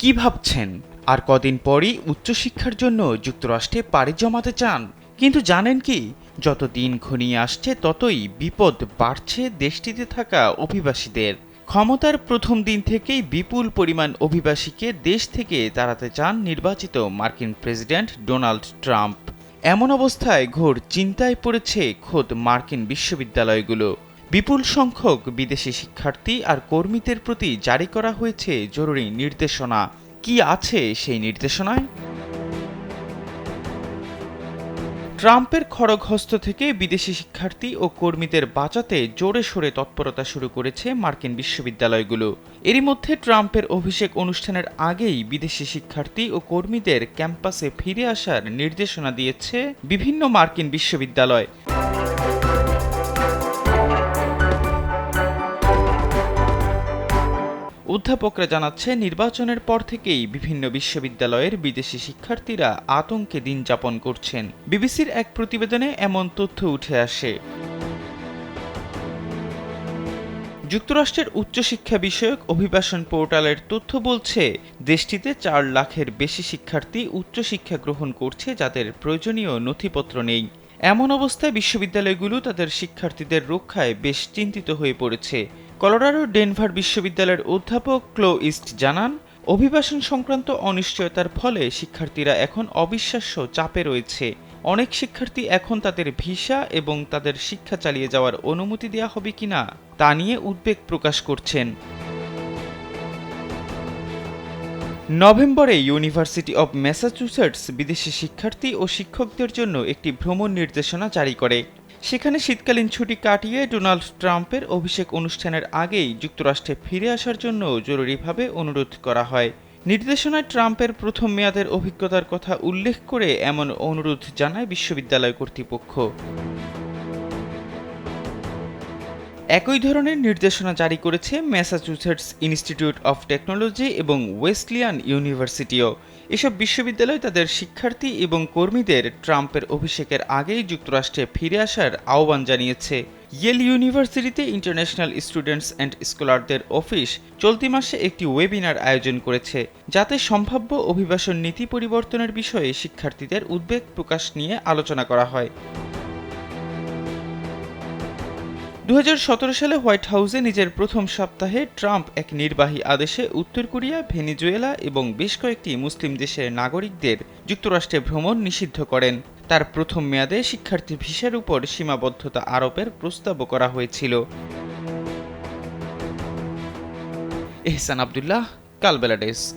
কি ভাবছেন? আর কদিন পরই উচ্চশিক্ষার জন্য যুক্তরাষ্ট্রে পাড়ি জমাতে চান? কিন্তু জানেন কি, যত দিন ঘনিয়ে আসছে ততই বিপদ বাড়ছে দেশটিতে থাকা অভিবাসীদের। ক্ষমতার প্রথম দিন থেকেই বিপুল পরিমাণ অভিবাসীকে দেশ থেকে তাড়াতে চান নির্বাচিত মার্কিন প্রেসিডেন্ট ডোনাল্ড ট্রাম্প। এমন অবস্থায় ঘোর চিন্তায় পড়েছে খোদ মার্কিন বিশ্ববিদ্যালয়গুলো। বিপুল সংখ্যক বিদেশি শিক্ষার্থী আর কর্মীদের প্রতি জারি করা হয়েছে জরুরি নির্দেশনা। কি আছে সেই নির্দেশনায়? ট্রাম্পের খড়গহস্ত থেকে বিদেশি শিক্ষার্থী ও কর্মীদের বাঁচাতে জোরে সোরে তৎপরতা শুরু করেছে মার্কিন বিশ্ববিদ্যালয়গুলো। এরই মধ্যে ট্রাম্পের অভিষেক অনুষ্ঠানের আগেই বিদেশি শিক্ষার্থী ও কর্মীদের ক্যাম্পাসে ফিরে আসার নির্দেশনা দিয়েছে বিভিন্ন মার্কিন বিশ্ববিদ্যালয়। অধ্যাপকরা জানাচ্ছে, নির্বাচনের পর থেকেই বিভিন্ন বিশ্ববিদ্যালয়ের বিদেশি শিক্ষার্থীরা আতঙ্কে দিন যাপন করছেন। বিবিসির এক প্রতিবেদনে এমন তথ্য উঠে আসে। যুক্তরাষ্ট্রের উচ্চশিক্ষা বিষয়ক অভিবাসন পোর্টালের তথ্য বলছে, দেশটিতে 4 লাখের বেশি শিক্ষার্থী উচ্চশিক্ষা গ্রহণ করছে যাদের প্রয়োজনীয় নথিপত্র নেই। এমন অবস্থায় বিশ্ববিদ্যালয়গুলো তাদের শিক্ষার্থীদের রক্ষায় বেশ চিন্তিত হয়ে পড়েছে। কলোরাডো ডেনভার বিশ্ববিদ্যালয়ের অধ্যাপক ক্লো ইস্ট জানান, অভিবাসন সংক্রান্ত অনিশ্চয়তার ফলে শিক্ষার্থীরা এখন অবিশ্বাস্য চাপে রয়েছে। অনেক শিক্ষার্থী এখন তাদের ভিসা এবং তাদের শিক্ষা চালিয়ে যাওয়ার অনুমতি দেওয়া হবে কিনা তা নিয়ে উদ্বেগ প্রকাশ করছেন। নভেম্বরে ইউনিভার্সিটি অব ম্যাসাচুসেটস বিদেশি শিক্ষার্থী ও শিক্ষকদের জন্য একটি ভ্রমণ নির্দেশনা জারি করে। সেখানে শীতকালীন ছুটি কাটিয়ে ডোনাল্ড ট্রাম্পের অভিষেক অনুষ্ঠানের আগেই যুক্তরাষ্ট্রে ফিরে আসার জন্য জরুরিভাবে অনুরোধ করা হয়। নির্দেশনায় ট্রাম্পের প্রথম মেয়াদের অভিজ্ঞতার কথা উল্লেখ করে এমন অনুরোধ জানায় বিশ্ববিদ্যালয় কর্তৃপক্ষ। একই ধরনের নির্দেশনা জারি করেছে ম্যাসাচুসেটস ইনস্টিটিউট অফ টেকনোলজি এবং ওয়েসলিয়ান ইউনিভার্সিটিও। এসব বিশ্ববিদ্যালয় তাদের শিক্ষার্থী এবং কর্মীদের ট্রাম্পের অভিষেকের আগেই যুক্তরাষ্ট্রে ফিরে আসার আহ্বান জানিয়েছে। ইয়েল ইউনিভার্সিটিতে ইন্টারন্যাশনাল স্টুডেন্টস অ্যান্ড স্কলারদের অফিস চলতি মাসে একটি ওয়েবিনার আয়োজন করেছে, যাতে সম্ভাব্য অভিবাসন নীতি পরিবর্তনের বিষয়ে শিক্ষার্থীদের উদ্বেগ প্রকাশ নিয়ে আলোচনা করা হয়। 2017 সালে হোয়াইট হাউসে নিজের প্রথম সপ্তাহে ট্রাম্প এক নির্বাহী আদেশে উত্তর কোরিয়া, ভেনেজুয়েলা এবং বেশ কয়েকটি মুসলিম দেশের নাগরিকদের যুক্তরাষ্ট্রে ভ্রমণ নিষিদ্ধ করেন। তার প্রথম মেয়াদে শিক্ষার্থী ভিসার উপর সীমাবদ্ধতা আরোপের প্রস্তাবও করা হয়েছিল। এহসান আব্দুল্লাহ, কালবেলা ডেস্ক।